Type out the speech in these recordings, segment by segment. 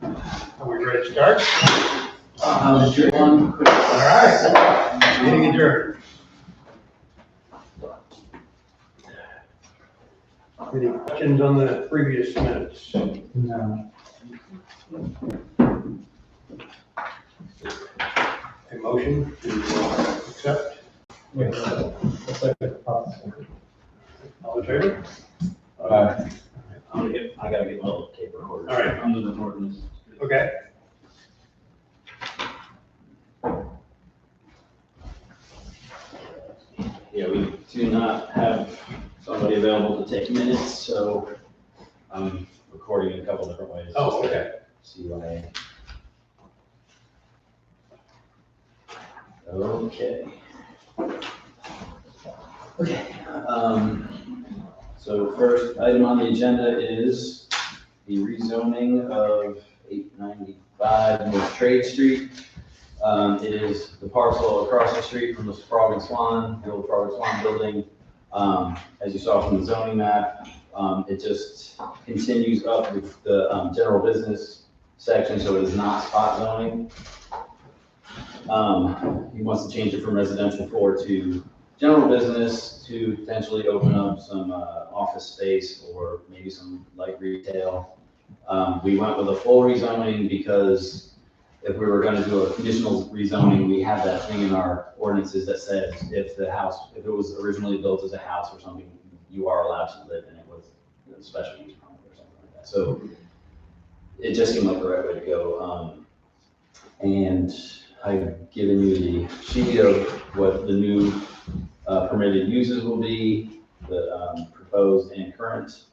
Are we ready to start? All right. Meeting adjourned. Any questions on the previous minutes? No. A motion to accept? Yes. All in favor? I gotta get my little tape recorder. All right. I'm the recording this. Okay. Yeah, we do not have somebody available to take minutes, so I'm recording in a couple different ways. Oh, okay. CYA. Okay. Okay, so first item on the agenda is the rezoning of 895 North Trade Street. It is the parcel across the street from the Frog and Swan, the old Frog and Swan building. As you saw from the zoning map, it just continues up with the general business section, so it is not spot zoning. He wants to change it from residential 4 to general business to potentially open up some office space or maybe some light retail. We went with a full rezoning because if we were going to do a conditional rezoning, we had that thing in our ordinances that said if it was originally built as a house or something, you are allowed to live in it with a special use permit or something like that. So it just seemed like the right way to go. And I've given you the sheet of what the new permitted uses will be, the proposed and current.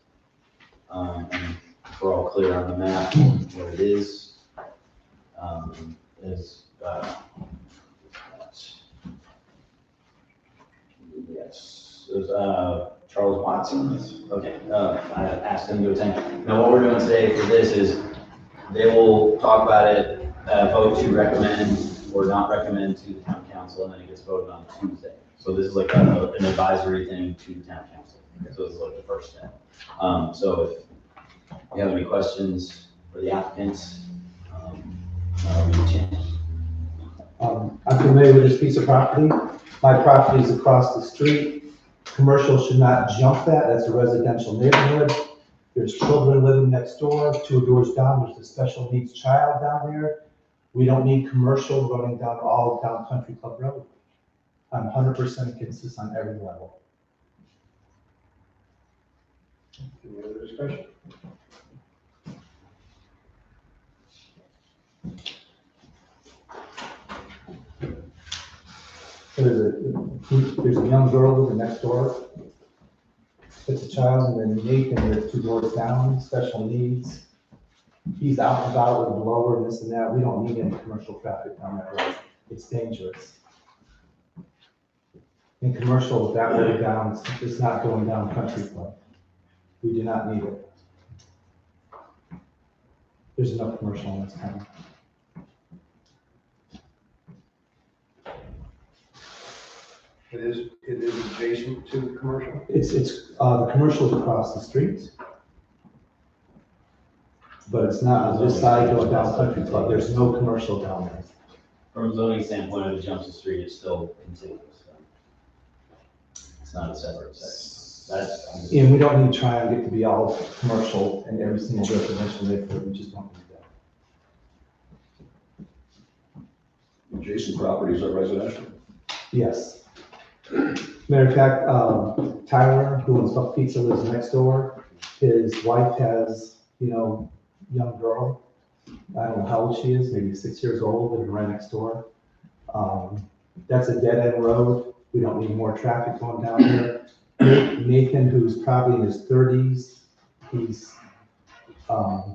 And we're all clear on the map what it is. Yes, there's Charles Watson. Okay, I asked him to attend. Now what we're doing today for this is they will talk about it, vote to recommend or not recommend to the town council, and then it gets voted on Tuesday. So this is like an advisory thing to the town council. So this is like the first step. So if you have any questions for the applicants, I'm familiar with this piece of property. My property is across the street. Commercial should not jump that. That's a residential neighborhood. There's children living next door. 2 doors down, there's a special needs child down there. We don't need commercial running down all down Country Club Road. I'm 100% against on every level. Any other discussion? There's a young girl living next door. It's a child, and then Nathan lives 2 doors down, special needs. He's out and about with a blower and this and that. We don't need any commercial traffic down that road. It's dangerous. And commercial that way down, it's not going down Country Club. We do not need it. There's enough commercial in this town. It is adjacent to the commercial? It's the commercial's across the street. But it's not on this side going down Country Club. There's no commercial down there. from a zoning standpoint, if it jumps the street, it's still contiguous. So it's not a separate section. And we don't need to try and get to be all commercial in every single residential neighborhood. We just don't need that. Adjacent properties are residential? Yes. Matter of fact, Tyler, who owns Buck Pizza, lives next door. His wife has, young girl. I don't know how old she is, maybe 6 years old, living right next door. That's a dead end road. We don't need more traffic going down there. Nathan, who's probably in his 30s, he's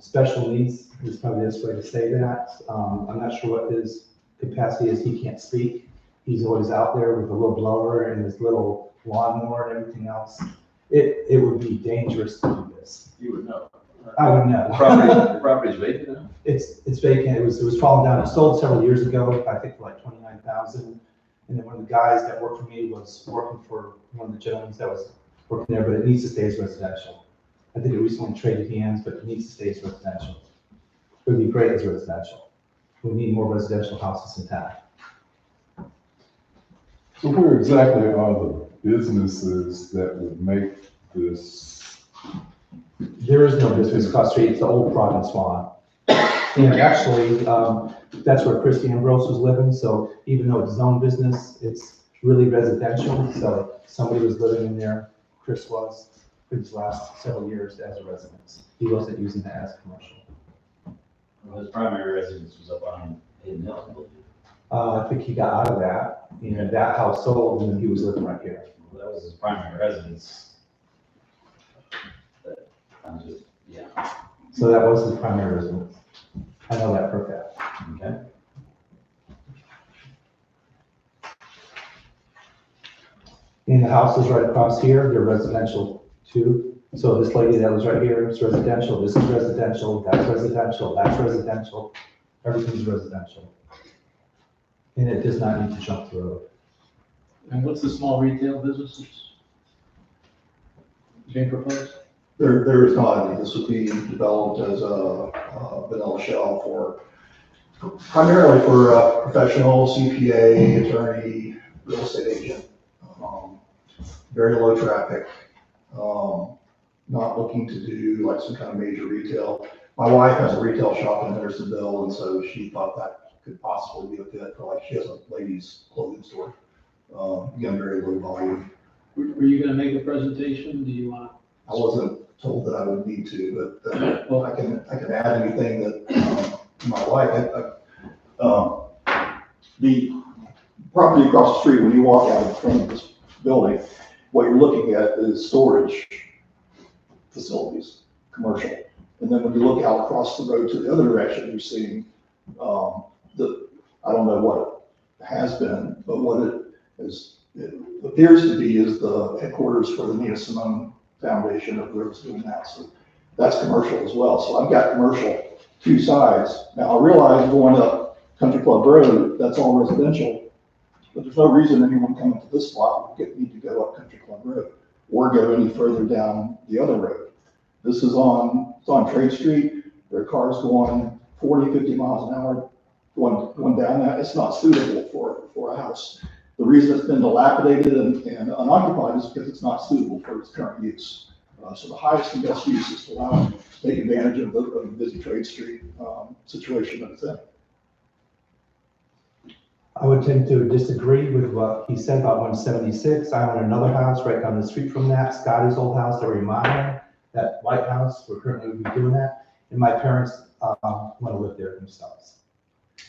special needs is probably the best way to say that. I'm not sure what his capacity is. He can't speak. He's always out there with a little blower and his little lawnmower and everything else. It would be dangerous to do this. You would know. I would know. The property's vacant now? It's vacant. It was falling down. It was sold several years ago, I think for like $29,000. And then one of the guys that worked for me was working for one of the gentlemen that was working there, but it needs to stay as residential. I think it recently traded hands, but it needs to stay as residential. would be great as residential. We need more residential houses in town. So where exactly are the businesses that would make this? There is no business across the street, it's the old Pride Swan. And actually, that's where Christy Ambrose was living, so even though it's zone business, it's really residential, so somebody was living in there, Chris was, for his last several years as a residence. He wasn't using that as commercial. Well, his primary residence was up on Hayden Hill, I believe. I think he got out of that, and that house sold, and then he was living right here. Well, that was his primary residence. But I'm just, yeah, So that was his primary residence. I know that for a fact. okay. And the houses right across here, they're residential too. So this lady that was right here is residential, this is residential, that's residential, that's residential, everything's residential. And it does not need to jump the road. And what's the small retail businesses being proposed? There is not any. This would be developed as a vanilla shell for, primarily for professional, CPA, attorney, real estate agent. Very low traffic. Not looking to do like some kind of major retail. My wife has a retail shop in Hendersonville, and so she thought that could possibly be a fit for, like, she has a ladies clothing store. Again, very low volume. Were you gonna make a presentation? Do you want? I wasn't told that I would need to, but I can add anything that you might like. The property across the street, when you walk out in front of this building, what you're looking at is storage facilities, commercial. And then when you look out across the road to the other direction, you're seeing I don't know what it has been, but what it appears to be is the headquarters for the Nina Simone Foundation of whoever's doing that. So that's commercial as well. So I've got commercial two sides. Now I realize going up Country Club Road, that's all residential, but there's no reason anyone coming to this spot would need to go up Country Club Road or go any further down the other road. This is it's on Trade Street. There are cars going 40, 50 miles an hour going down that. It's not suitable for a house. The reason it's been dilapidated and unoccupied is because it's not suitable for its current use. So the highest and best use is to allow them to take advantage of the busy Trade Street situation that it's in. I would tend to disagree with what he said about 176. I own another house right down the street from that, Scotty's old house, that we're remodeling, that white house, we're currently would be doing that. And my parents want to live there themselves.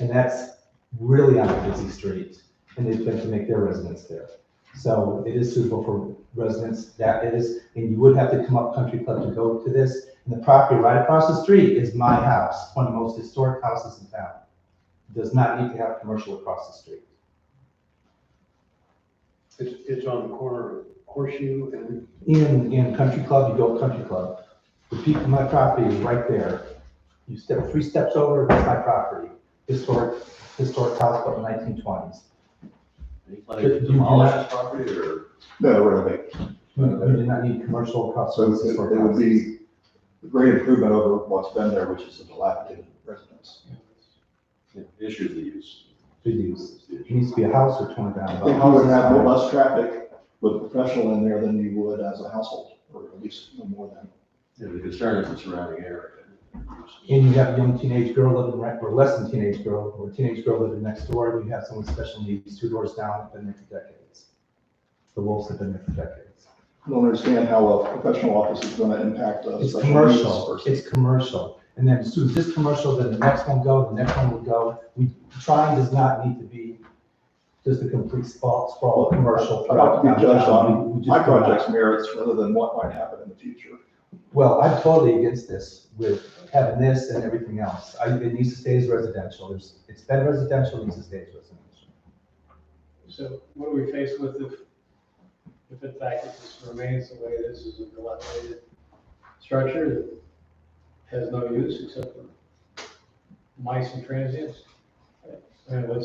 And that's really on a busy street, and they've been to make their residence there. So it is suitable for residents, that is, and you would have to come up Country Club to go to this. And the property right across the street is my house, one of the most historic houses in town. Does not need to have commercial across the street. It's on the corner of Horseshoe and. In Country Club, you go Country Club. The peak of my property is right there. You step 3 steps over, that's my property. Historic house built in the 1920s. Are you planning to demolish this property or? No, renovate. You do not need commercial across So the it historic would houses. be a great improvement over what's been there, which is a dilapidated residence. The issue of the use. Good use. It needs to be a house or torn down. I think you would have more less traffic with a professional in there than you would as a household, or at least no more than. The concern is the surrounding area. And you have a young teenage girl living right, or less than teenage girl, or a teenage girl living next door, and you have someone with special needs 2 doors down, been there for decades. The Wolves have been there for decades. I don't understand how a professional office is gonna impact a It's special needs commercial, person. it's commercial. And then as soon as this commercial, then the next one go, the next one will go. Trying does not need to be just a complete sprawl of commercial. I'd like to be judged We on just my do not. project's merits rather than what might happen in the future. Well, I'm totally against this with having this and everything else. It needs to stay as residential. It's been residential, it needs to stay as residential. So what are we faced with if in fact it just remains the way it is a dilapidated structure that has no use except for mice and transients? And Are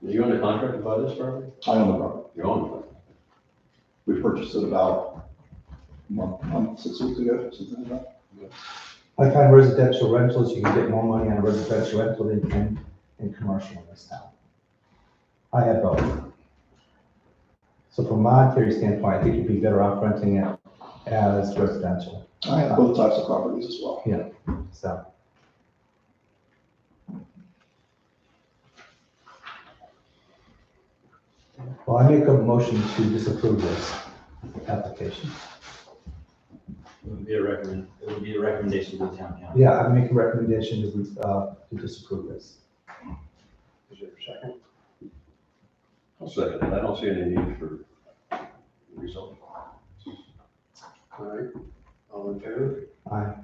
you under contract to buy this property? I own the property. You're on it. We purchased it about a month, 6 weeks ago, something like that. I find residential rentals, you can get more money on a residential rental than you can in commercial in this town. I have both. So from a monetary standpoint, I think you'd be better off renting it as residential, I have both types of properties as well. so. Well, I make a motion to disapprove this application. It would be a recommendation to the town council. Yeah, I make a recommendation to disapprove this. Is there a second? I'll second it. I don't see any need for result. All right, all in favor? Aye.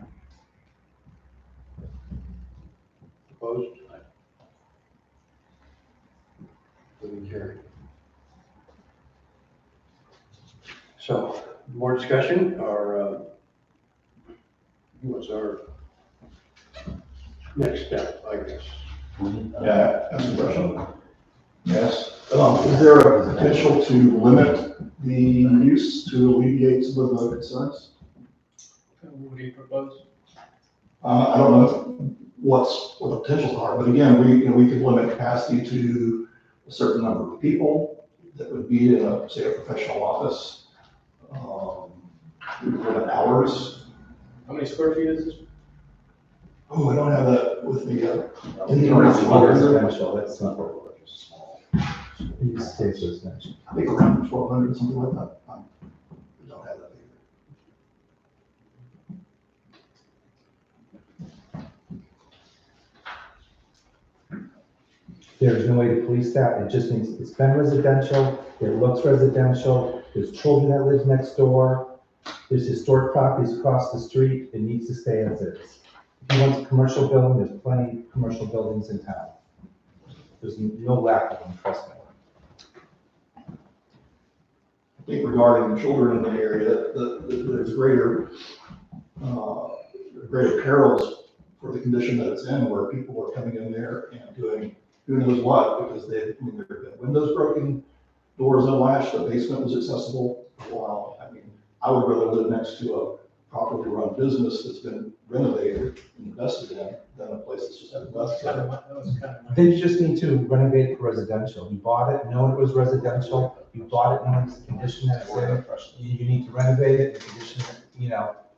Opposed? Doesn't carry. So, more discussion, or what's our next step, I guess? Yeah, that's the question. Yes. Is there a potential to limit the use to alleviate some of the concerns? What do you propose? I don't know what the potentials are, but again, we could limit capacity to a certain number of people that would be in a, say, a professional office. We could limit hours. How many square feet is this? Oh, I don't have that with me yet. Residential, that's not small. It stays residential. I think around 1,200, something like that. I don't have that either. There's no way to police that, it just means it's been residential, it looks residential, there's children that live next door, there's historic properties across the street, it needs to stay as is. If you want a commercial building, there's plenty of commercial buildings in town. There's no lack of them, trust me. I think regarding the children in the area, that there's greater perils for the condition that it's in, where people are coming in there and doing who knows what, because there have been windows broken, doors unlatched, the basement was accessible for a while. I mean, I would rather live next to a properly run business that's been renovated and invested in than a place that's just had left. That was kind of my. They just need to renovate for residential. You bought it knowing it was residential, you bought it knowing it's the condition that it's in. You need to renovate it, and condition it,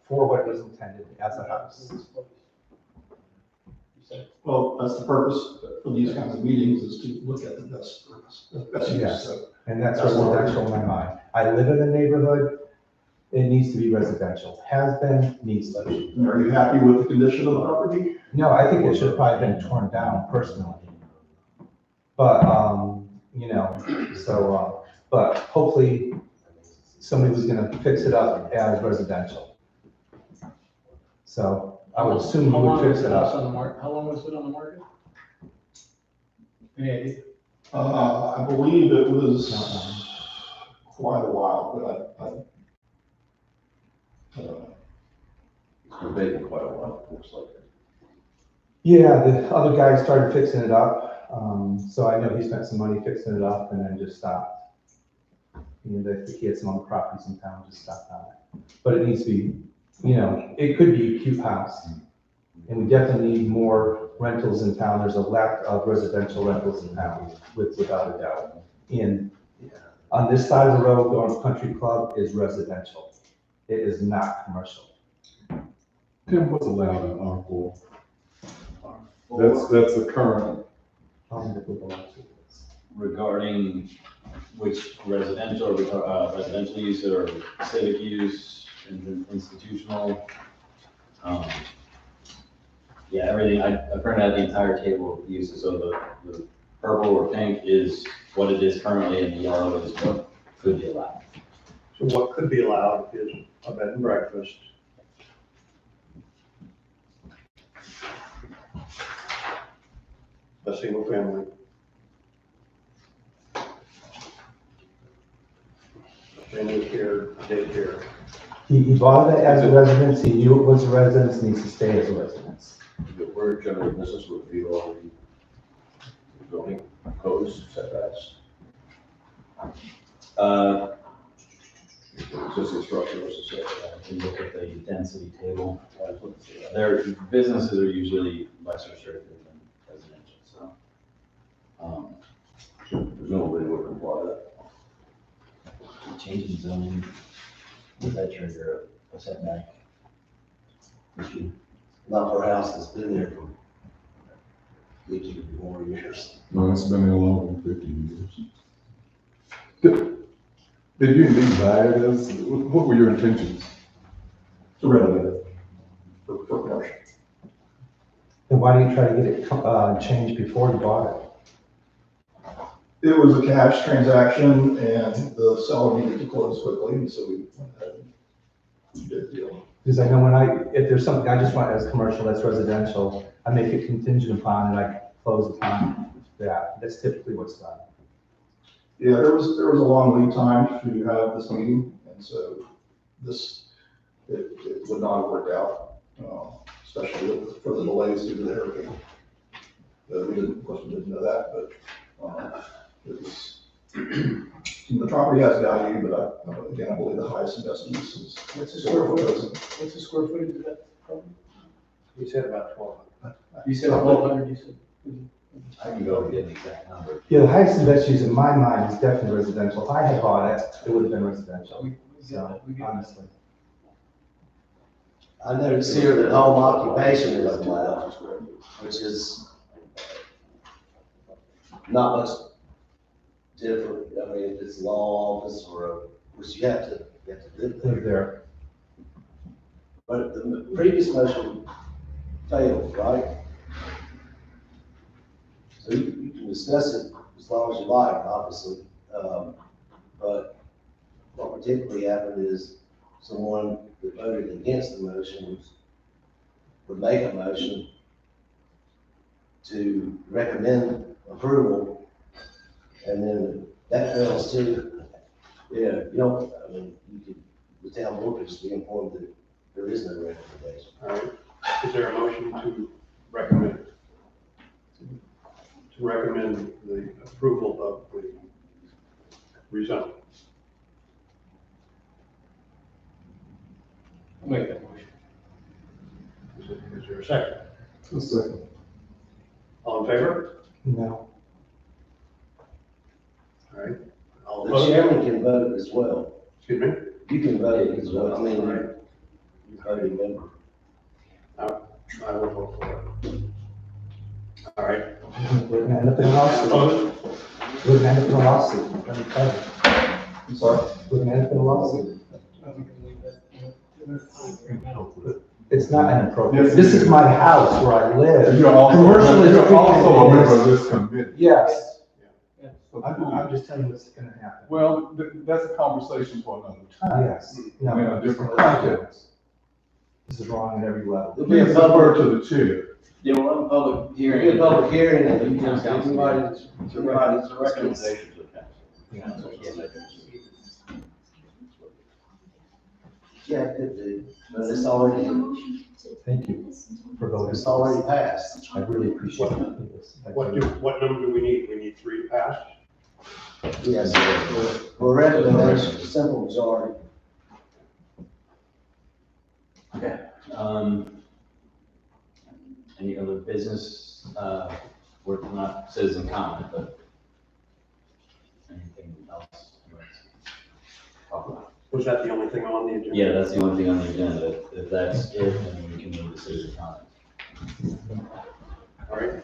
for what it was intended as a house. Well, that's the purpose for these kinds of meetings, is to look at the best purpose, the best use. Yes. So, And that's residential in my mind. I live in a neighborhood, it needs to be residential. Has been, needs to be. are you happy with the condition of the property? No, I think it should have probably been torn down personally. But, but hopefully somebody was gonna fix it up as residential. So I would assume you would fix it up. How long was it on the market? Any idea? I believe it was quite a while, but I don't know. It's been vacant quite a while, it looks like. Yeah, the other guy started fixing it up, so I know he spent some money fixing it up and then just stopped. And I think he had some other properties in town, just stopped on it. But it needs to be, it could be a cute house. And we definitely need more rentals in town. There's a lack of residential rentals in town, without a doubt. And on this side of the road, going to Country Club is residential. It is not commercial. Tim, what's allowed in R4? That's the current. Regarding which residential, residential use or civic use, institutional. Yeah, everything, I printed out the entire table of uses, so the purple or pink is what it is currently, and the yellow is what could be allowed. So what could be allowed is a bed and breakfast. A single family. Family care, daycare. He bought it as a residence, he knew it was a residence, needs to stay as a residence. We're general business with you all the zoning codes, setbacks. Existing structure versus set. If you look at the density table, their businesses are usually less restricted than residential, so. Presumably would comply that. Changing zoning, would that trigger a setback issue? Not for a house that's been there for 50 or more years. No, it's been there longer than 50 years. Did you indeed buy it as, what were your intentions? To renovate it for commercial. And why didn't you try to get it, changed before you bought it? It was a cash transaction and the seller needed to close quickly, and so we went ahead and did the deal. Because I know if there's something I just want as commercial, that's residential, I make it contingent upon and I close upon that. That's typically what's done. Yeah, there was a long lead time to have this meeting, and so it would not have worked out, especially for the delays due to the hurricane. We didn't, of course, we didn't know that, but it was, the property has value, but again, I believe the highest investment is. What's the square footage of that property? You said about 1,200. You said 1,200, you said? I can go and get an exact number. Yeah, the highest and best use in my mind is definitely residential. If I had bought it, it would have been residential. So, honestly. I noticed here that home occupation is allowed, which is not much different. I mean, if it's law office or, which you have to live Live there. there. But the previous motion failed, right? So you can discuss it as long as you like, obviously. But what particularly happened is someone that voted against the motion would make a motion to recommend approval, and then that fails too. Yeah, you know, I mean, the town board could just be informed that there is no recommendation. All right. Is there a motion to recommend? To recommend the approval of the rezone? I'll make that motion. Is there a second? A second. All in favor? No. All right. All The opposed? chairman can vote as well. Excuse me? You can vote as well. I mean, you're a voting member. I will vote for it. All right. Wouldn't end up in a lawsuit. Opposed? Wouldn't end up in a lawsuit. Let me tell you. I'm sorry? Wouldn't end up in a lawsuit. I think we can leave that. It's not inappropriate. This is my house where I live. You're also, Commercial is you're also a member of treated this committee. Yes. Yeah. I'm just telling you what's gonna happen. Well, that's a conversation for another time. Yes. In a different context. This is wrong at every level. There'll be a Please refer public, to the chair. Yeah, we'll have a public there'll hearing. be a public hearing and you can, Council. everybody's recommendation. Yeah, it could do, but it's already, Thank you for voting. it's already passed. I really appreciate it. What number do we need? We need 3 to pass? Yes, for recommendation, simple majority. Okay. Any other business, we're not citizen comment, but anything else? Talk about? Was that the only thing on the agenda? Yeah, that's the only thing on the agenda. If that's it, then we can move to citizen comment. All right.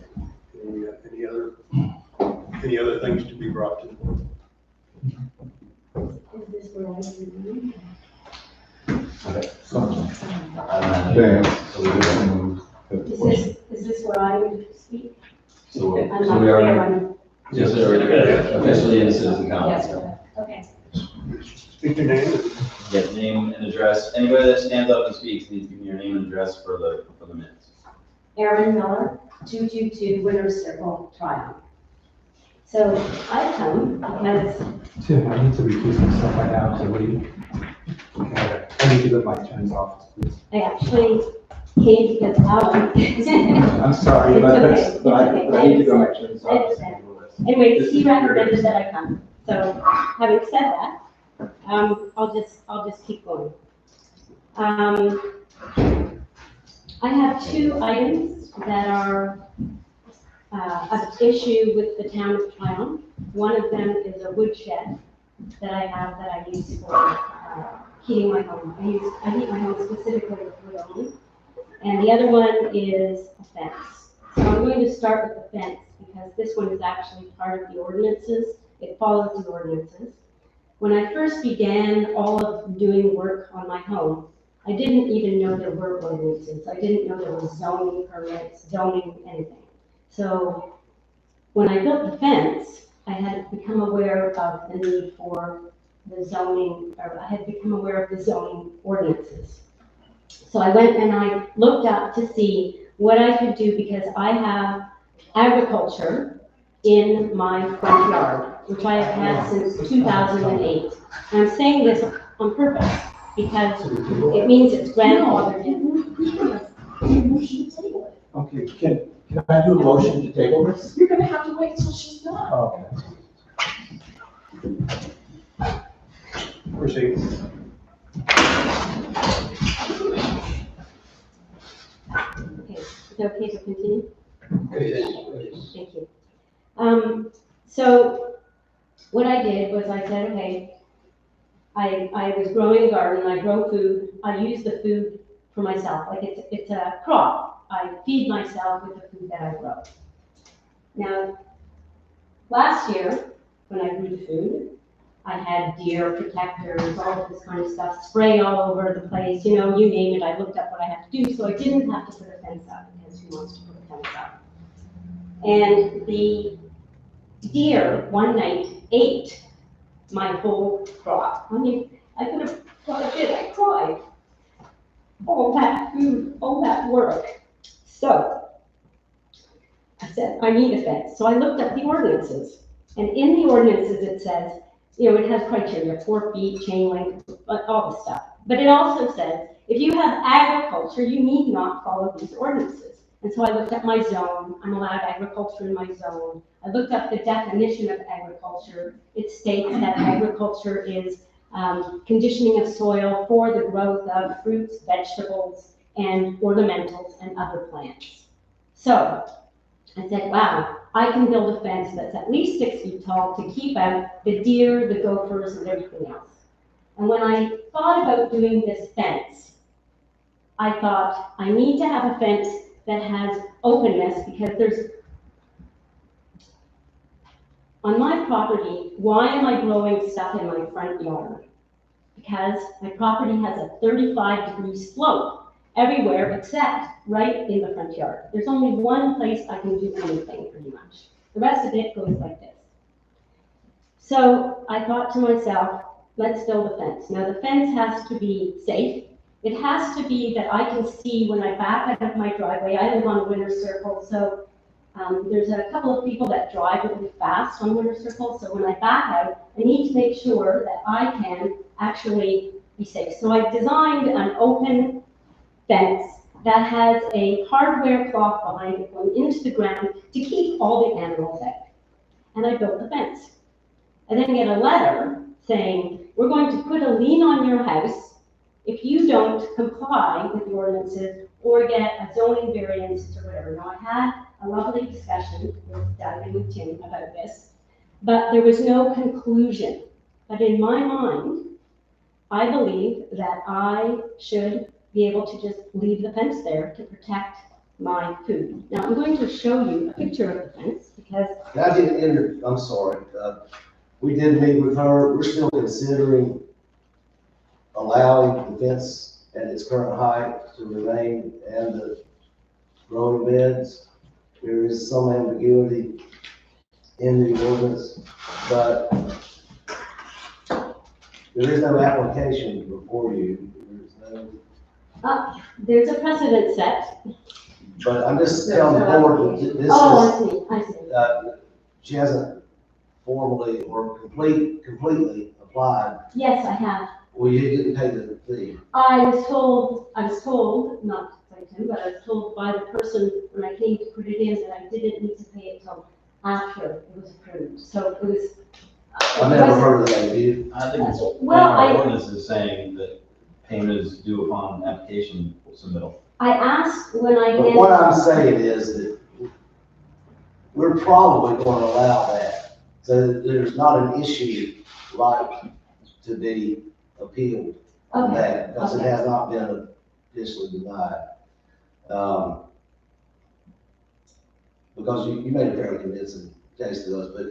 Any other things to be brought to the board? Is this where I can Dan. Is this where I speak? So I'm So not we there, are- I'm, just officially in citizen comment. yes, okay. Speak your name. Get name and address. Anybody that stands up and speaks needs to give me your name and address for the minutes. Erin Miller, 222 Winter's Circle, Tryon. So I come because, Tim, I need to recuse myself right now to leave. Okay. I need to go to my attorney's office, please. I actually came because Alan. I'm sorry, but I need to go to my attorney's I office. understand. Anyway, he recommended that I come. So having said that, I'll just keep going. I have two items that are of issue with the town of Tryon. One of them is a wood shed that I have that I use for heating my home. I heat my home specifically with wood only. And the other one is a fence. So I'm going to start with the fence because this one is actually part of the ordinances. It follows the ordinances. When I first began all of doing work on my home, I didn't even know there were ordinances. I didn't know there was zoning permits, zoning, anything. So when I built the fence, I had become aware of the need for the zoning, or I had become aware of the zoning ordinances. So I went and I looked up to see what I could do because I have agriculture in my front yard, which I have had since 2008. And I'm saying this on purpose because it means it's grandfathered in. Okay, can I do a motion to table this? You're gonna have to wait till she's done. Okay. Proceed. Okay, is it okay to continue? Thank you. So what I did was I said, okay, I was growing a garden, I grow food, I use the food for myself, like it's a crop. I feed myself with the food that I grow. Now, last year, when I grew the food, I had deer protectors, all of this kind of stuff, spray all over the place, you know, you name it, I looked up what I had to do, so I didn't have to put a fence up, because who wants to put a fence up? And the deer, one night, ate my whole crop. I mean, I could have thought I did, I cried. All that food, all that work. So, I said, I need a fence. So I looked up the ordinances. And in the ordinances, it says, you know, it has criteria, 4 feet, chain link, all the stuff. But it also says, if you have agriculture, you need not follow these ordinances. And so I looked at my zone. I'm allowed agriculture in my zone. I looked up the definition of agriculture. It states that agriculture is conditioning of soil for the growth of fruits, vegetables, and ornamentals and other plants. So I said, wow, I can build a fence that's at least 6 feet tall to keep out the deer, the gophers, and everything else. And when I thought about doing this fence, I thought, I need to have a fence that has openness because there's, on my property, why am I growing stuff in my front yard? Because my property has a 35-degree slope everywhere except right in the front yard. There's only one place I can do anything pretty much. The rest of it goes like this. So I thought to myself, let's build a fence. Now the fence has to be safe. It has to be that I can see when I back out of my driveway. I live on Winter Circle, so there's a couple of people that drive really fast on Winter Circle. So when I back out, I need to make sure that I can actually be safe. So I designed an open fence that has a hardware cloth behind it going into the ground to keep all the animals out. And I built the fence. I then get a letter saying, we're going to put a lien on your house if you don't comply with the ordinances or get a zoning variance or whatever. Now, I had a lovely discussion with Doug and with Tim about this, but there was no conclusion. But in my mind, I believe that I should be able to just leave the fence there to protect my food. Now, I'm going to show you a picture of the fence because... I didn't enter, I'm sorry. We did meet with her. We're still considering allowing the fence at its current height to remain and the growing beds. There is some ambiguity in the ordinance, but there is no application before you. there's a precedent set. But I'm just telling the board that this I see. she hasn't formally or completely applied. Yes, I have. Well, you didn't pay the fee. I was told, not by him, but I was told by the person when I came to put it in that I didn't need to pay it till after it was approved. So it was. I've never heard of that. think it's, Well, our ordinance is saying that payment is due upon application submittal. I asked when I But did. what I'm saying is that we're probably going to allow that. So that there's not an issue like to be appealed on Okay, that, because it okay. has not been officially denied. Because you made a fairly convincing case to us, but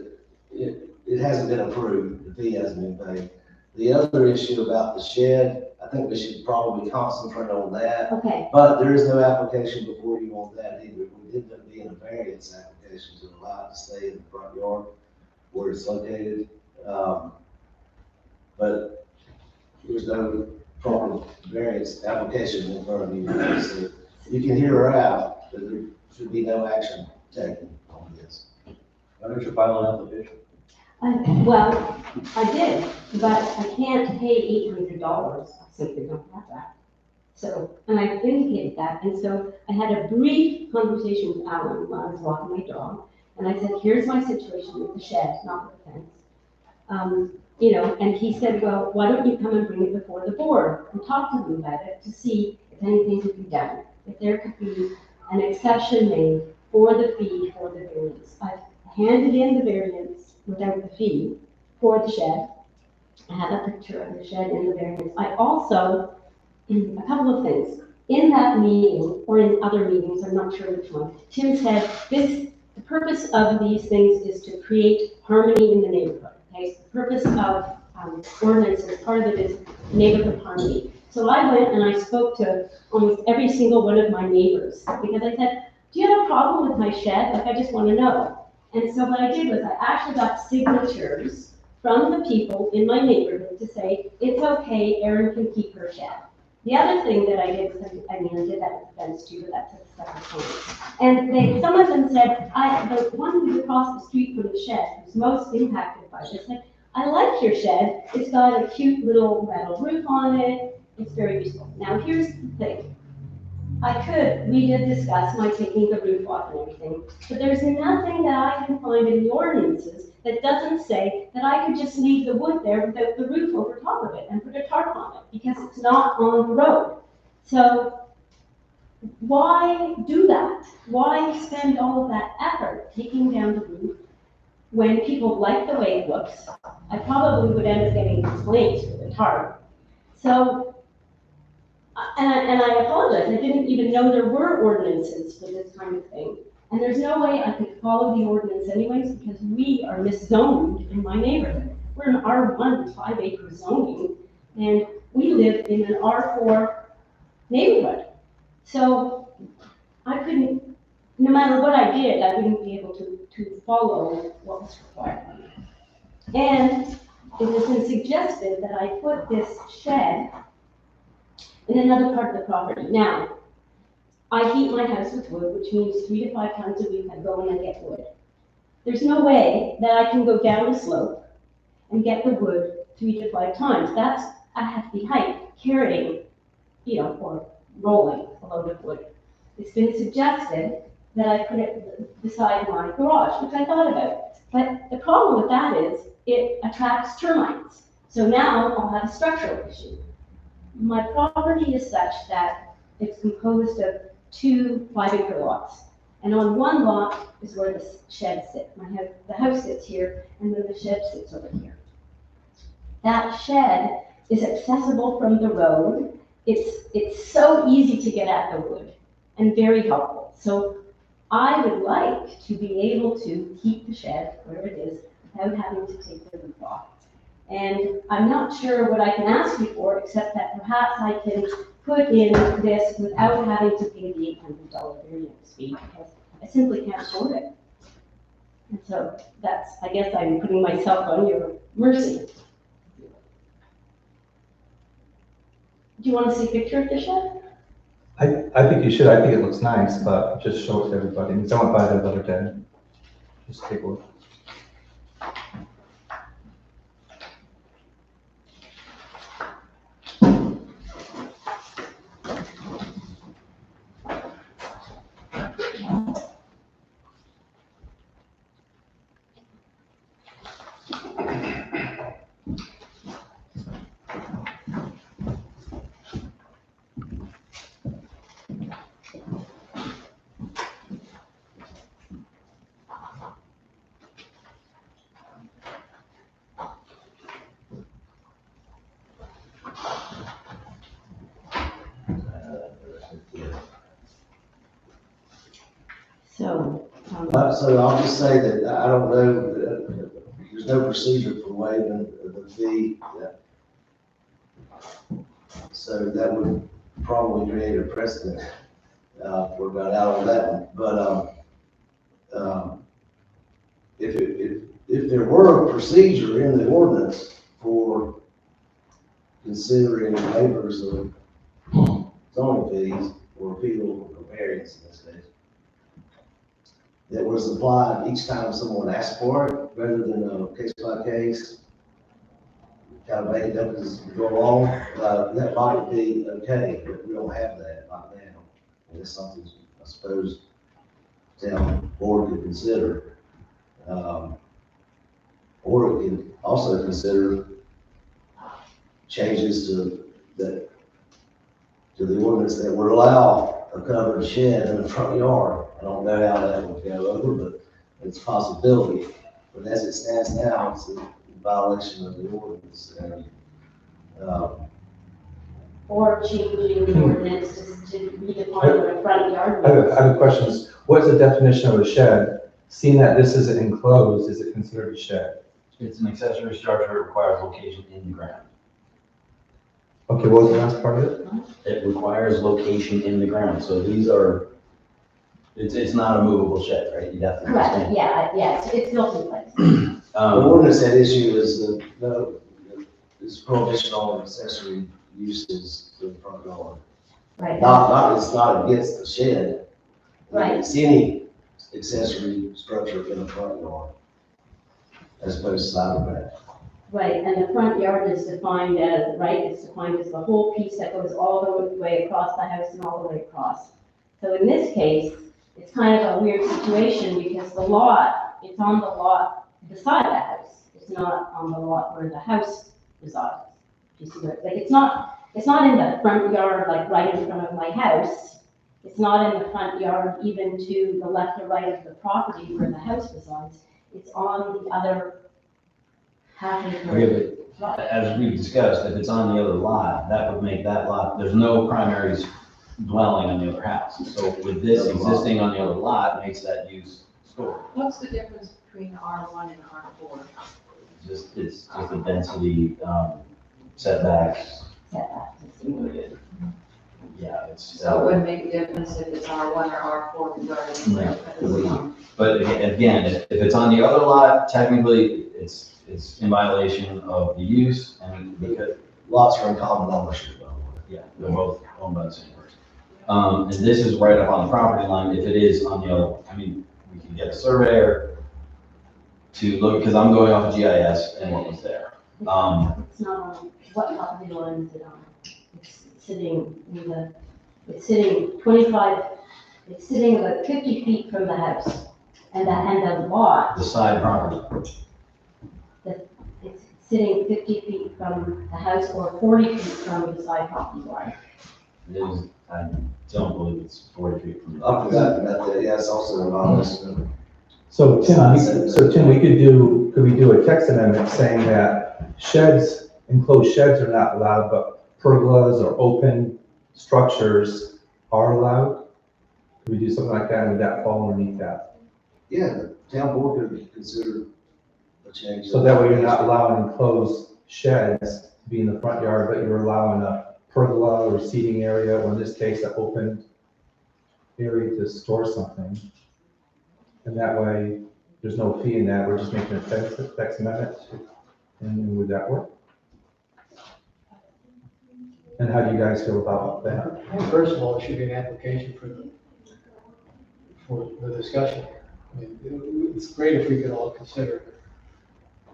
it hasn't been approved, the fee hasn't been paid. The other issue about the shed, I think we should probably concentrate on that. Okay, But there is no application before you on that either. We did end up being a variance application to allow it to stay in the front yard where it's located. But there's no proper variance application in front of you. So you can hear her out, but there should be no action taken on this. Why don't you file an application? well, I did, but I can't pay $800. I simply don't have that. So, and I indicated that, and so I had a brief conversation with Alan while I was walking my dog, and I said, here's my situation with the shed, not with the fence. You know, and he said, well, why don't you come and bring it before the board and talk to them about it to see if anything could be done, if there could be an exception made for the fee for the variance. I've handed in the variance without the fee for the shed. I have a picture of the shed in the variance. I also, a couple of things. In that meeting, or in other meetings, I'm not sure which one, Tim said, the purpose of these things is to create harmony in the neighborhood. Okay, so the purpose of ordinances, part of it is neighborhood harmony. So I went and I spoke to almost every single one of my neighbors, because I said, do you have a problem with my shed? Like, I just want to know. And so what I did was I actually got signatures from the people in my neighborhood to say, it's okay, Erin can keep her shed. The other thing that I did was, I did that with the fence too, but that's a separate point. And some of them said, the one who's across the street from the shed, who's most impacted by this, said, I like your shed. It's got a cute little metal roof on it. It's very useful. Now, here's the thing. We did discuss my taking the roof off and everything, but there's nothing that I can find in the ordinances that doesn't say that I could just leave the wood there without the roof over top of it and put a tarp on it, because it's not on the road. So why do that? Why spend all of that effort taking down the roof when people like the way it looks? I probably would end up getting complaints with the tarp. So, and I apologize, I didn't even know there were ordinances for this kind of thing. And there's no way I could follow the ordinance anyways, because we are miszoned in my neighborhood. We're an R1 5-acre zoning, and we live in an R4 neighborhood. So I couldn't, no matter what I did, I wouldn't be able to follow what was required. And it has been suggested that I put this shed in another part of the property. Now, I heat my house with wood, which means 3 to 5 times a week I go and I get wood. There's no way that I can go down the slope and get the wood 3 to 5 times. That's a hefty hike, carrying, or rolling a load of wood. It's been suggested that I put it beside my garage, which I thought about. But the problem with that is it attracts termites. So now I'll have a structural issue. My property is such that it's composed of 2 5-acre lots. And on one lot is where the shed sits. The house sits here, and then the shed sits over here. That shed is accessible from the road. It's so easy to get at the wood and very helpful. So I would like to be able to keep the shed where it is without having to take the roof off. And I'm not sure what I can ask you for, except that perhaps I can put in this without having to pay the $800 variance fee, because I simply can't afford it. And so I guess I'm putting myself on your mercy. Do you want to see a picture of the shed? I think you should. I think it looks nice, but just show it to everybody. Because I went by there the other day. Just take a look. So, So I'll just say that I don't know, there's no procedure for waiving the fee. So that would probably create a precedent, if we're not out on that one. But, if there were a procedure in the ordinance for considering waivers of zoning fees or appeal or variance in this case, that was applied each time someone asked for it, rather than a case by case, kind of make it up as we go along, that might be okay, but we don't have that right now. And it's something, I suppose, town board could consider. Or it can also consider changes to the ordinance that would allow a covered shed in the front yard. I don't know how that would go over, but it's a possibility. But as it stands now, it's a violation of the ordinance. And, or changing the ordinance to redefine what a front yard I is. have a question. What's the definition of a shed? Seeing that this isn't enclosed, is it considered a shed? It's an accessory structure that requires location in the ground. Okay, what was the last part of it? It requires location in the ground, so these are, it's not a movable shed, right? You'd have to Correct, understand. yeah, it's built in place. the ordinance at issue is is prohibition on accessory uses to the front yard. Right. It's not against the shed. Right. It's any accessory structure in the front yard, as opposed to side or back. Right, and the front yard is defined as, right, it's defined as the whole piece that goes all the way across the house and all the way across. So in this case, it's kind of a weird situation because the lot, it's on the lot beside the house. It's not on the lot where the house resides. Do you see what, like, it's not in the front yard, like right in front of my house. It's not in the front yard even to the left or right of the property where the house resides. It's on the other half acre. Okay, but as we've discussed, if it's on the other lot, that would make that lot, there's no primary dwelling on the other house. So with this existing on the other lot, makes that use storage. What's the difference between R1 and R4? It's just a density, setback. Yeah, it's. So it wouldn't make a difference if it's R1 or R4 regarding. Right. But again, if it's on the other lot, technically, it's in violation of the use, and because, Lots are in common ownership, by the way. yeah, they're both owned by the same person. And this is right up on the property line, if it is on the other one. I mean, we can get a surveyor to look, because I'm going off of GIS and what was there. It's not on, what property line is it on? It's sitting in the, it's sitting 25, it's sitting about 50 feet from the house. And the lot, The side property. it's sitting 50 feet from the house or 40 feet from the side property line. It is, I don't believe it's 40 feet from the. I forgot about that, yeah, it's also a violation. So Tim, could we do a text amendment saying that sheds, enclosed sheds are not allowed, but pergolas or open structures are allowed? Could we do something like that, and would that fall underneath that? Yeah, the town board could consider a change. So that way you're not allowing enclosed sheds to be in the front yard, but you're allowing a pergola or seating area, or in this case, an open area to store something. And that way, there's no fee in that, we're just making a text amendment, and would that work? And how do you guys feel about that? First of all, it should be an application for the discussion. I mean, it's great if we could all consider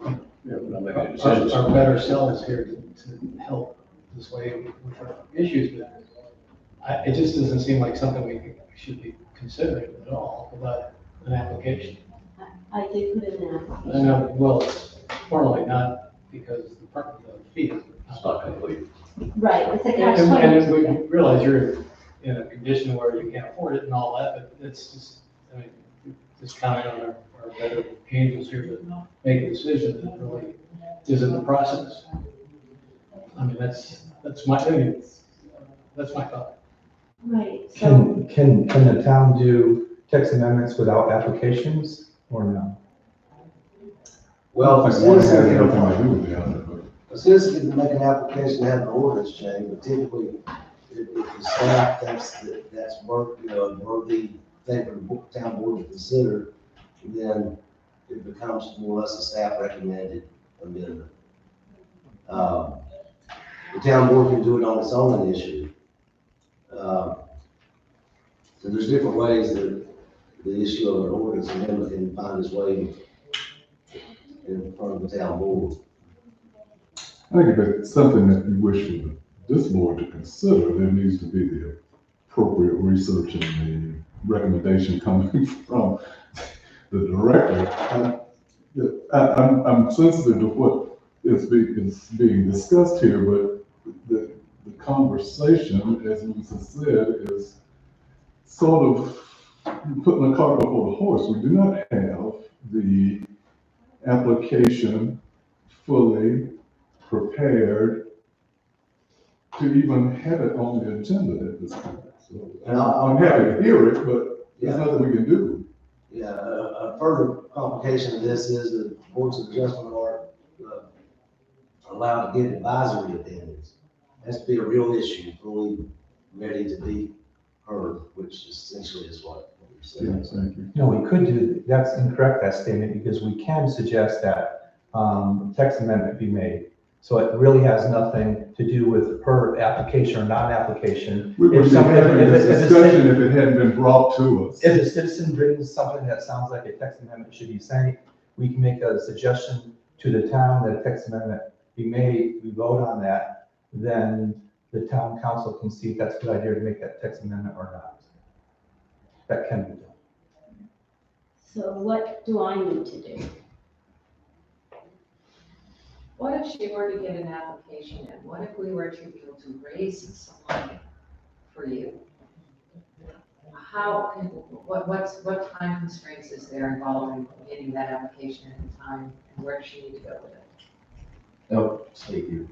Yeah, we're not making any decisions. our better selves here to help this way with our issues, but it just doesn't seem like something we should be considering at all without an application. I did put in an application. I know, well, it's formally not because the fee is. It's not complete. Right, it's a catch And we 22. realize you're in a condition where you can't afford it and all that, but it's just, I mean, just counting on our better angels here to make a decision that really is in the process. I mean, that's my thought. Right, so, Can the town do text amendments without applications or no? Well, I a think one has citizen anything can, to do with the other, but a citizen can make an application to have an ordinance change, but typically, if the staff thinks that that's worth, worthy thing for the town board to consider, then it becomes more or less a staff recommended amendment. The town board can do it on its own initiative. So there's different ways that the issue of an ordinance amendment can find its way in front of the town board. I think if it's something that you wish for this board to consider, there needs to be the appropriate research and the recommendation coming from the director. I'm sensitive to what is being discussed here, but the conversation, as Lisa said, is sort of putting the cart before the horse. We do not have the application fully prepared to even have it on the agenda at this point. So I'm happy to hear it, but there's nothing we can do. Yeah, a further complication of this is that boards of adjustment are allowed to give advisory opinions. It has to be a real issue, fully ready to be heard, which essentially is what you're saying. Yes, thank you. No, we could do, that's incorrect, that statement, because we can suggest that text amendment be made. So it really has nothing to do with her application or non-application. We would If be something- having if- this if- if- discussion if it hadn't been brought to us. If a citizen brings something that sounds like a text amendment should be sent, we can make a suggestion to the town that a text amendment be made, we vote on that, then the town council can see if that's a good idea to make that text amendment or not. That can be done. So what do I need to do? What if she were to get an application in? What if we were to be able to raise some money for you? What time constraints is there involved in getting that application in time, and where does she need to go with it? Oh, state you.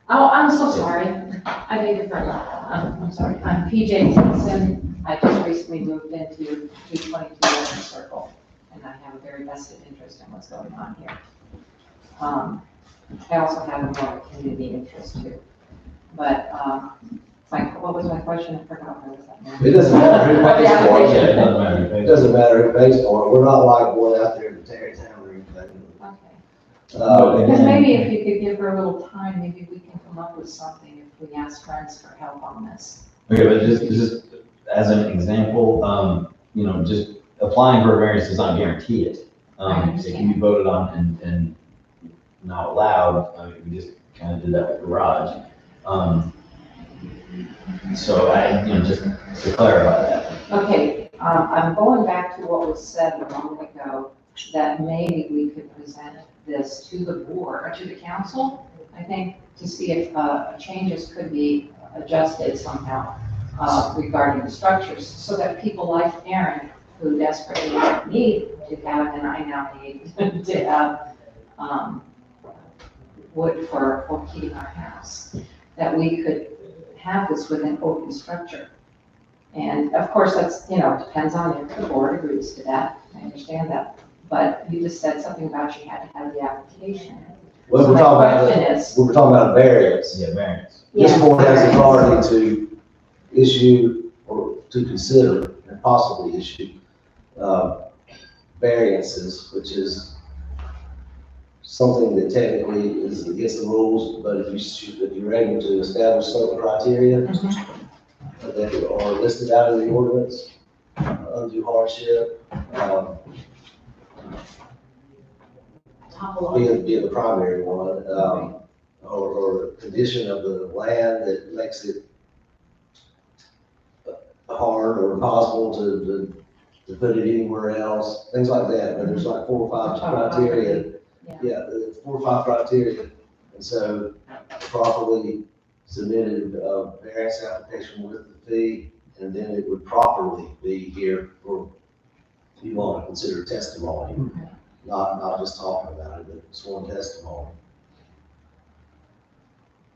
Oh, I'm so sorry. I beg your pardon. I'm sorry. I'm PJ Simpson. I just recently moved into 222 Western Circle, and I have a very vested interest in what's going on here. I also have a more community interest too. But, what was my question? I forgot what was that now. It doesn't matter who pays Yeah, for Yeah, it it. doesn't matter. It doesn't matter who pays for it. We're not like going out there to Tarrytown or anything. Okay. Because maybe if you could give her a little time, maybe we can come up with something if we ask friends for help on this. Okay, but just as an example, just applying for a variance does not guarantee it. It can be voted on and not allowed. I mean, we just kind of did that with garage. So just to clarify that. Okay, I'm going back to what was said a moment ago, that maybe we could present this to the board, or to the council, I think, to see if changes could be adjusted somehow regarding the structures, so that people like Aaron, who desperately need to have, and I now need to have wood for heating our house, that we could have this with an open structure. And of course, that's, depends on if the board agrees to that. I understand that. But you just said something about you had to have the application. Well, So we're my talking question about, is- we're talking about a variance. Yeah, variance. This Yeah. board has authority to issue or to consider and possibly issue variances, which is something that technically is against the rules, but if you're able to establish some criteria that are listed out in the ordinance, undue hardship, being the primary one, or a condition of the land that makes it hard or impossible to put it anywhere else, things like that. But there's like 4 or 5 criteria. Yeah, the 4 or 5 criteria. And so properly submitted a variance application with the fee, and then it would properly be here for, if you want to consider testimony, not just talking about it, but sworn testimony.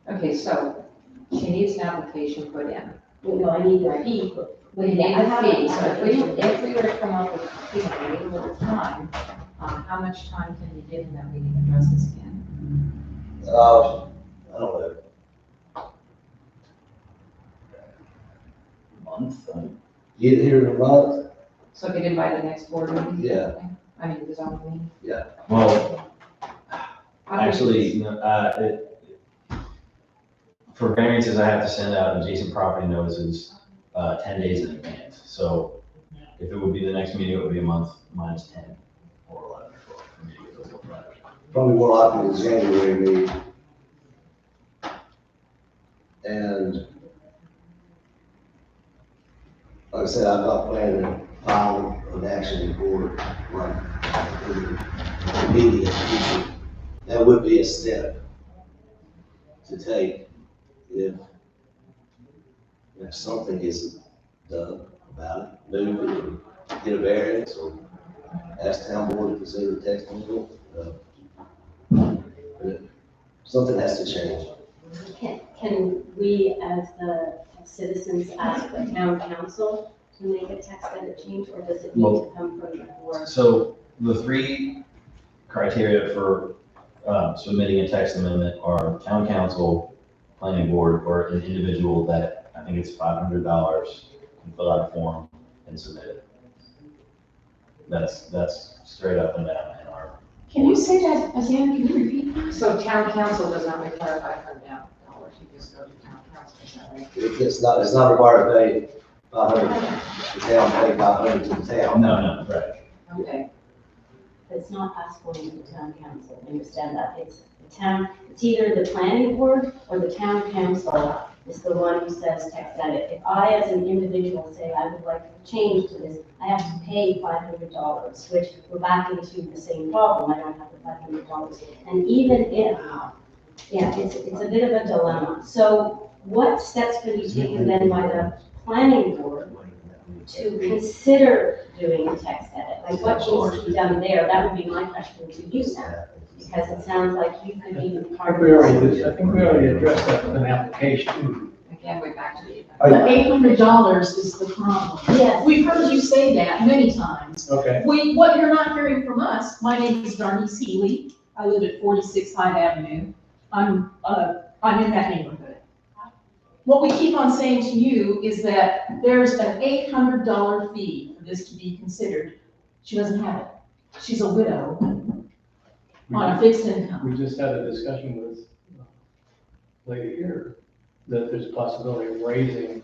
Okay, so she needs an application put in. I need the fee We need a fee, so if we were to come up with a fee, we need a little time, how much time can you give them that we can address this again? I don't know, Month, get here in a month, So if you did by the next board meeting? Yeah. I mean, the zoning meeting? well, How do we- actually, you know, for variances, I have to send out adjacent property notices, 10 days in advance. So if it would be the next meeting, it would be a month minus 10 or 11 or 12 for me to get those looked at. probably more likely the January meeting. And like I said, I'm not planning to file an action report like in the immediate future. That would be a step to take if something isn't done about it, move it, or get a variance, or ask town board to consider text amendment. But something has to change. Can we, as the citizens, ask the town council to make a text edit change, or does it need to come from the board? So the three criteria for submitting a text amendment are town council, planning board, or an individual that, I think it's $500, can fill out a form and submit it. That's straight up and down in our. Can you say that again? Can you repeat? So town council does not require $500, you just go to town council, is that right? It's not required to pay 500, the town pay 500 to the town. No, right. Okay. It's not us going to the town council, I understand that, it's the town, it's either the planning board or the town council is the one who says text edit. If I, as an individual, say I would like to change to this, I have to pay $500, which we're back into the same problem, I don't have the $500. And even if, yeah, it's a bit of a dilemma. So what steps could be taken then by the planning board to consider doing a text edit? Like what needs to be done there? That would be my question to you now, because it sounds like you could be part of this. I think we already addressed that with an application. Again, we're back to the. The $800 is the problem. Yes. We've heard you say that many times. Okay. What you're not hearing from us, my name is Darnice Healy. I live at 46 Hyde Avenue. I'm in that neighborhood. What we keep on saying to you is that there's an $800 fee for this to be considered. She doesn't have it. She's a widow on a fixed income. We just had a discussion with lady here, that there's a possibility of raising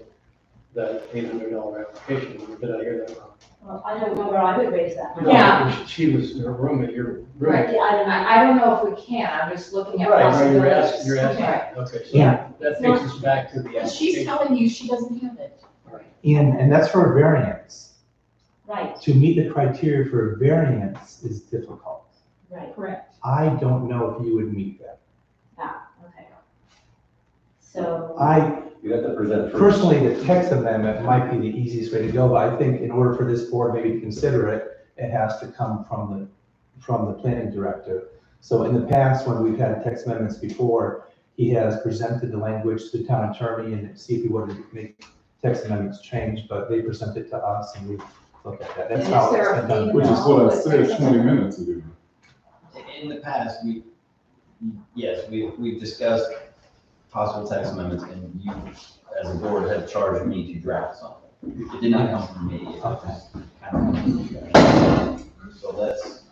that $800 application. Did I hear that wrong? Well, I don't know where I would raise that. No, Yeah. She was in her room at your room. Right, I don't know if we can, I'm just looking at Right, possibilities. you're asking, Okay. okay, so Yeah. that takes us back to the But she's application. telling you she doesn't have it. And that's for a variance. Right, To meet the criteria for a variance is difficult. right, Correct. I don't know if you would meet that. okay. So, You have to present first. Personally, the text amendment might be the easiest way to go, but I think in order for this board maybe to consider it, it has to come from the planning director. So in the past, when we've had text amendments before, he has presented the language to the town attorney and see if he wanted to make text amendments change, but they present it to us and we look at that. That's And how is there it's a been done. fee Which is what I said No, 20 minutes ago. In the past, we've discussed possible text amendments, and you, as a board, have charged me to draft something. It did not come from me. It was kind of come from you guys. So that's,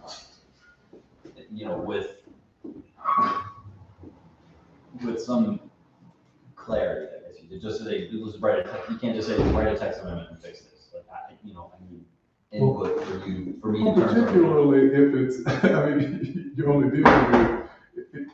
with some clarity, I guess, you just say, write a text, you can't just say, write a text amendment and fix this. Like, I need input for me to turn. Particularly if it's, I mean, you're only dealing with,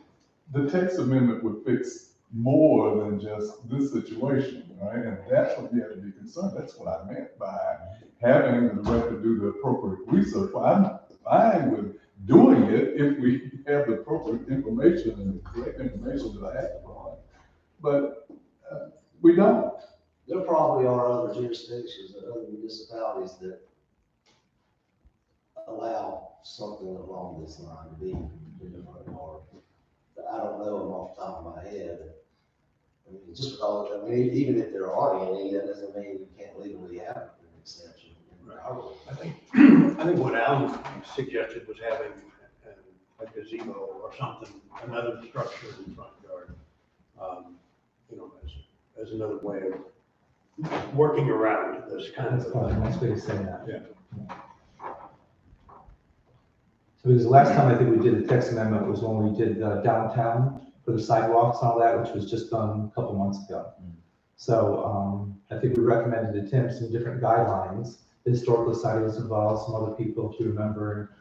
the text amendment would fix more than just this situation, right? And that's what you have to be concerned. That's what I meant by having the right to do the appropriate research. Well, I'm fine with doing it if we have the appropriate information and the correct information that I asked for. But we don't. There probably are other jurisdictions and other municipalities that allow something along this line to be different, or I don't know them off the top of my head. I mean, just with all, I mean, even if there are any, that doesn't mean you can't legally have an exception in our rule. I think, I think what Alan suggested was having a gazebo or something, another structure in the front yard. You know, as another way of working around this kind That's probably a of. nice way to say that. Yeah. So because the last time I think we did a text amendment was when we did downtown for the sidewalks and all that, which was just done a couple months ago. So I think we recommended to Tim some different guidelines. The Historical Society was involved, some other people, if you remember.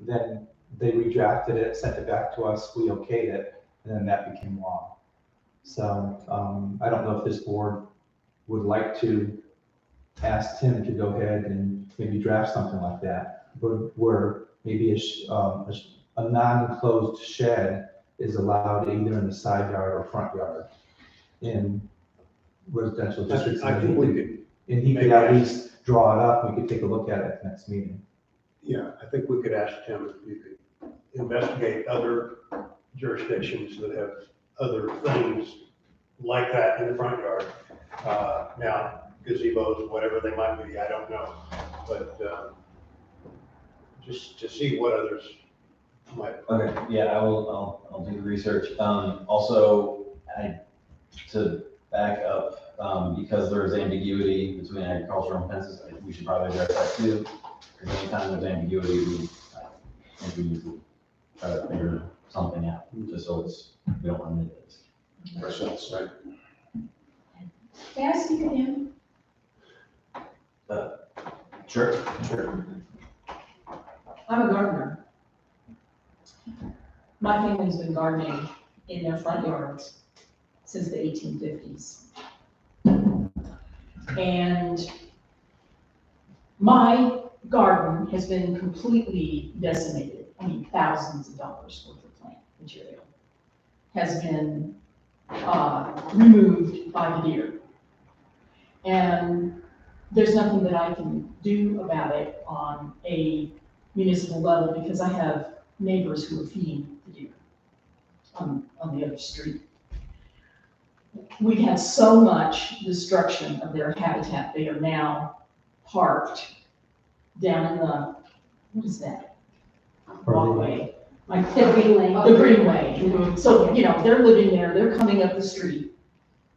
Then they redrafted it, sent it back to us, we okayed it, and then that became law. So I don't know if this board would like to ask Tim to go ahead and maybe draft something like that, where maybe a non-enclosed shed is allowed either in the side yard or front yard in residential districts. I think we could, And he could maybe at ask- least draw it up, we could take a look at it at the next meeting. yeah, I think we could ask Tim if you could investigate other jurisdictions that have other things like that in the front yard. Now, gazebos, whatever they might be, I don't know, but just to see what others might. Okay, yeah, I'll do the research. Also, to back up, because there's ambiguity between agricultural and fences, I think we should probably address that too. Because anytime there's ambiguity, I think we need to try to figure something out, just so we don't run into this. Ourselves, right? May I speak again? Sure. I'm a gardener. My family's been gardening in their front yards since the 1850s. And my garden has been completely decimated. I mean, thousands of dollars worth of plant material has been removed by the deer. And there's nothing that I can do about it on a municipal level because I have neighbors who are feeding the deer on the other street. We've had so much destruction of their habitat. They are now parked down in the, what is that? Walkway. Like The greenway. the greenway. So, you know, they're living there, they're coming up the street.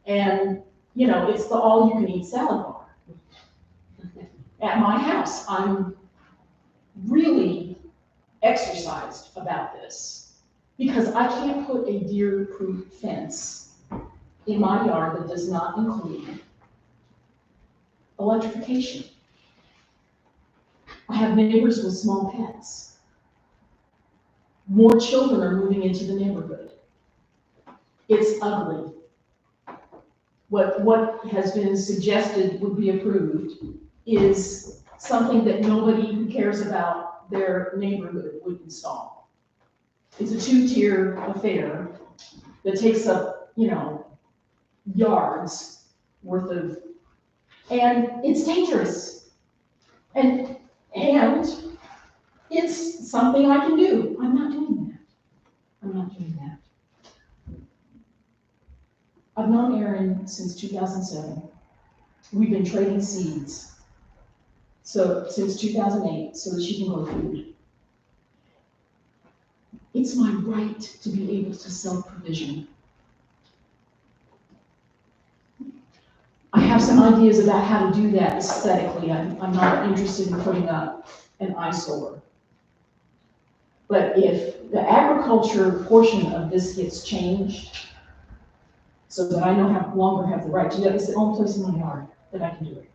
And, you know, it's the all-you-can-eat salad bar. At my house, I'm really exercised about this because I can't put a deer-proof fence in my yard that does not include electrification. I have neighbors with small pets. More children are moving into the neighborhood. It's ugly. What has been suggested would be approved is something that nobody who cares about their neighborhood would install. It's a two-tier affair that takes up, you know, yards worth of, and it's dangerous. And it's something I can do. I'm not doing that. I'm not doing that. I've known Erin since 2007. We've been trading seeds. So since 2008, so that she can grow food. It's my right to be able to self-provision. I have some ideas about how to do that aesthetically. I'm not interested in putting up an eyesore. But if the agriculture portion of this gets changed, so that I no longer have the right to do that, it's the only place in my yard that I can do it.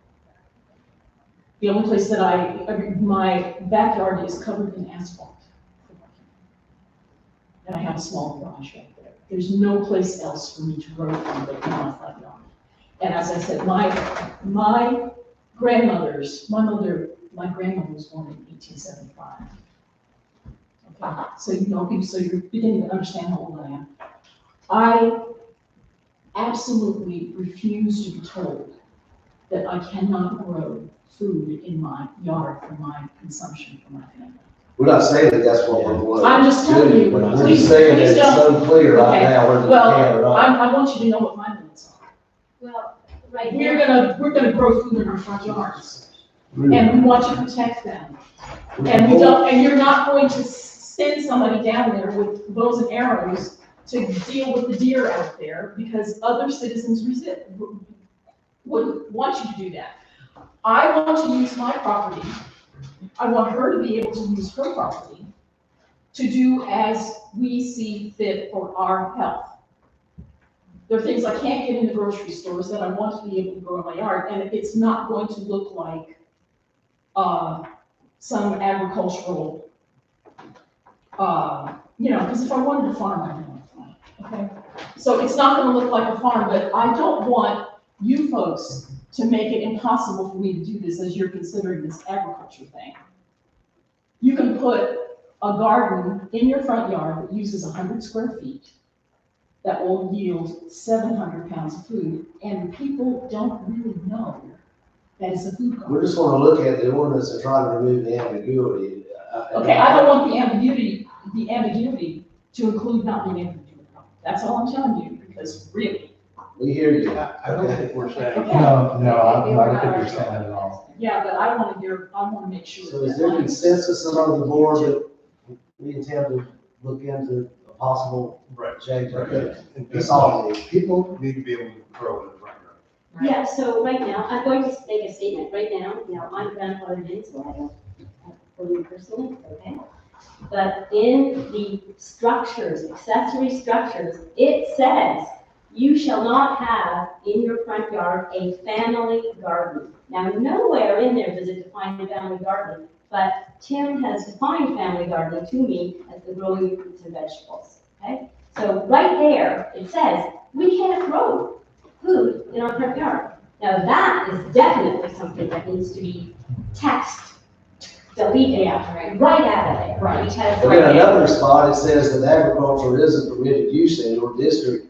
The only place that my backyard is covered in asphalt. And I have a small garage right there. There's no place else for me to grow from but in my front yard. And as I said, my grandmother was born in 1875. Okay, so so you're beginning to understand how old I am. I absolutely refuse to be told that I cannot grow food in my yard for my consumption for my family. We're not saying that that's what we're. I'm just telling you, We're please- just saying that please it's don't- so clear right Okay. now whether they Well, can or not. I want you to know what my limits are. Well, right We're now, gonna grow food in our front yards, Really. and we want to protect them. And we don't, and you're not going to send somebody down there with bows and arrows to deal with the deer out there, because other citizens wouldn't want you to do that. I want to use my property, I want her to be able to use her property to do as we see fit for our health. There are things I can't get in the grocery stores that I want to be able to grow in my yard, and it's not going to look like, some agricultural, because if I wanted to farm, I would want to farm, okay? So it's not gonna look like a farm, but I don't want you folks to make it impossible for me to do this as you're considering this agriculture thing. You can put a garden in your front yard that uses 100 square feet that will yield 700 pounds of food, and people don't really know that it's a food We garden. just wanna look at the ordinance and try to remove the ambiguity. Okay, I don't want the ambiguity to include not being able to do it. That's all I'm telling you, because really, We hear you. I don't think we're saying. No, I don't think you're saying that at all. yeah, but I want to make sure. So is that there my- consensus among the board that we intend to look into a possible Right. change? Okay. And That's all. people need to be able to grow in the front yard. yeah, so right now, I'm going to make a statement. Right now, I'm grandfathered in, so I don't, for me personally, okay? But in the structures, accessory structures, it says you shall not have in your front yard a family garden. Now, nowhere in there does it define a family garden, but Tim has defined family gardening to me as the growing of fruits and vegetables, okay? So right there, it says we can't grow food in our front yard. Now, that is definitely something that needs to be deleted right out of there. Right. Because But in another spot, it says that agriculture isn't permitted use in your district,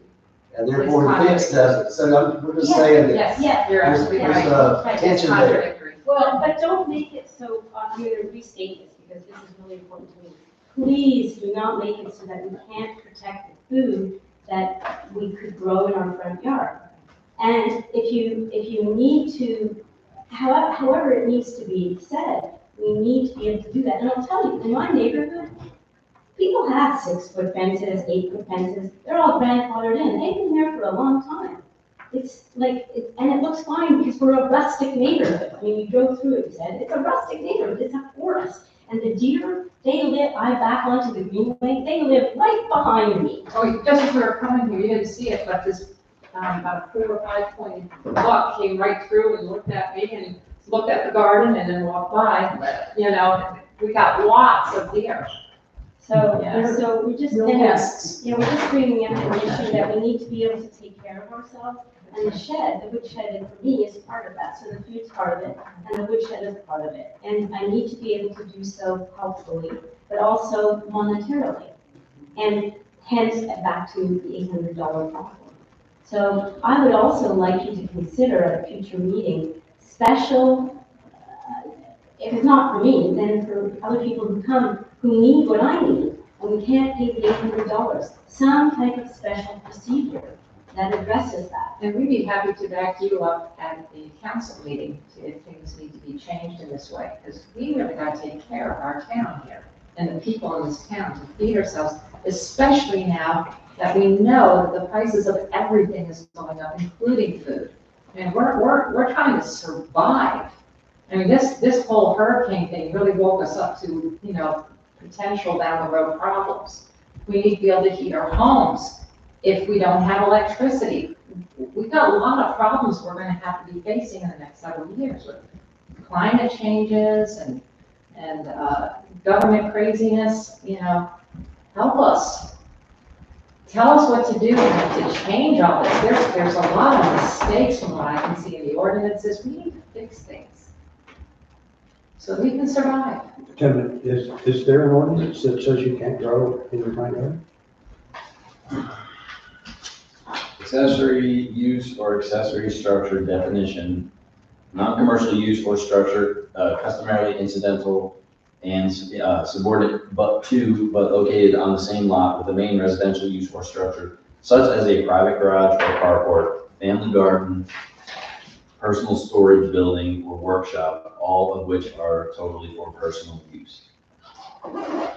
and therefore the fence doesn't. So we're just saying that Yes, Yeah. you're there's, absolutely there's right. a Right, tension there. Contradictory. Well, but don't make it so, I'm going to restate this because this is really important to me. Please do not make it so that we can't protect the food that we could grow in our front yard. And if you need to, however it needs to be said, we need to be able to do that. And I'll tell you, in my neighborhood, people have 6-foot fences, 8-foot fences. They're all grandfathered in. They've been there for a long time. It's like, and it looks fine because we're a rustic neighborhood. I mean, you drove through it, you said, it's a rustic neighborhood, it's a forest. And the deer, I back onto the greenway, they live right behind me. Oh, just as we were coming here, you didn't see it, but this, about a 4 or 5 point walk came right through and looked at me and looked at the garden and then walked by. You know, we got lots of deer. So, Yes. so we just, Real pests. we're just bringing up an issue that we need to be able to take care of ourselves. And the shed, the wood shed for me is part of that. So the food's part of it and the wood shed is part of it. And I need to be able to do so helpfully, but also monetarily. And hence back to the $800 platform. So I would also like you to consider at a future meeting, special, if it's not for me, then for other people who come, who need what I need, and we can't pay the $800, some type of special procedure that addresses that. And we'd be happy to back you up at the council meeting if things need to be changed in this way, because we really got to take care of our town here and the people in this town to feed ourselves, especially now that we know that the prices of everything is going up, including food. And we're trying to survive. I mean, this whole hurricane thing really woke us up to, potential down the road problems. We need to be able to heat our homes if we don't have electricity. We've got a lot of problems we're gonna have to be facing in the next several years with climate changes and government craziness, help us. Tell us what to do to change all this. There's a lot of mistakes from what I can see in the ordinances. We need to fix things so we can survive. Tim, is there an ordinance that says you can't grow in your front yard? Accessory use or accessory structure definition, non-commercial use or structure, customarily incidental and subordinate but located on the same lot with the main residential use or structure, such as a private garage or carport, family garden, personal storage building, or workshop, all of which are totally for personal use.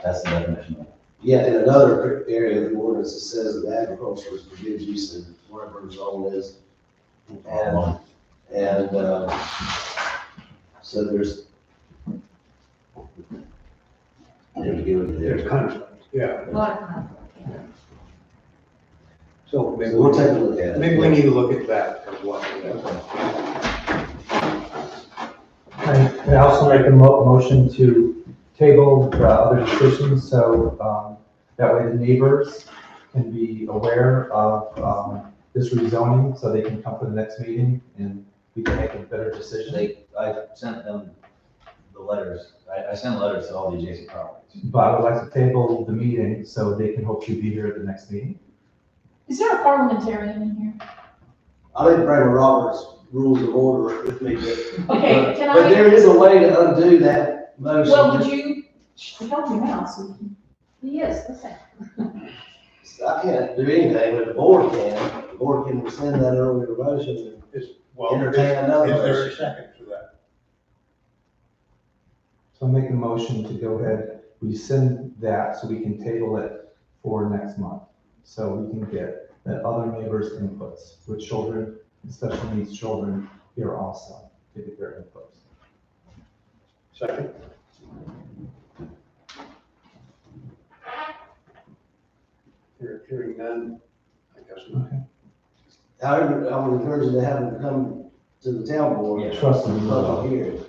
That's the definition. Yeah, in another area of the ordinance, it says that agriculture is permitted use in whatever zone is. And so there's. There we go, There's there. conflict, yeah. A lot of conflict. So maybe So we'll take a look at it. maybe we need to look at that as well. I also make a motion to table the other decisions, so, that way the neighbors can be aware of, this rezoning, so they can come to the next meeting and we can make a better decision. I sent them the letters, I sent letters to all the adjacent properties. But I would like to table the meeting so they can hopefully be here at the next meeting. Is there a parliamentarian in here? I didn't bring Robert's rules of order with me, but. Okay, can But I, there is a way to undo that motion. well, would you, help me out, so we can. Yes, listen. I can't do anything, but the board can. The board can rescind that earlier motion Well, and entertain another is there a motion. second for that? So I'm making a motion to go ahead, rescind that so we can table it for next month. So we can get the other neighbors' inputs with children, and special needs children here also, to get their inputs. Second? Hearing none, I guess not. Okay. However, I would encourage you to have them come to the town board. Yeah. Trust me. Public hearing.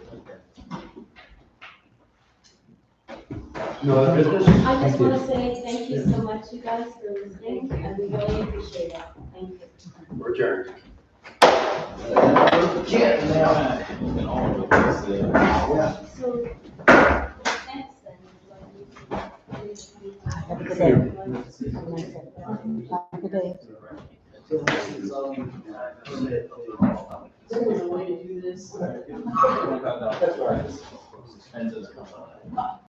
No other business? I Thank just you. want to say thank you so much, you guys, for listening, and we really appreciate it. Thank you. We're adjourned. Yeah, now. Yeah. So, thanks then. Have a good day. Is there a way to do this? That's right. Expenses come on.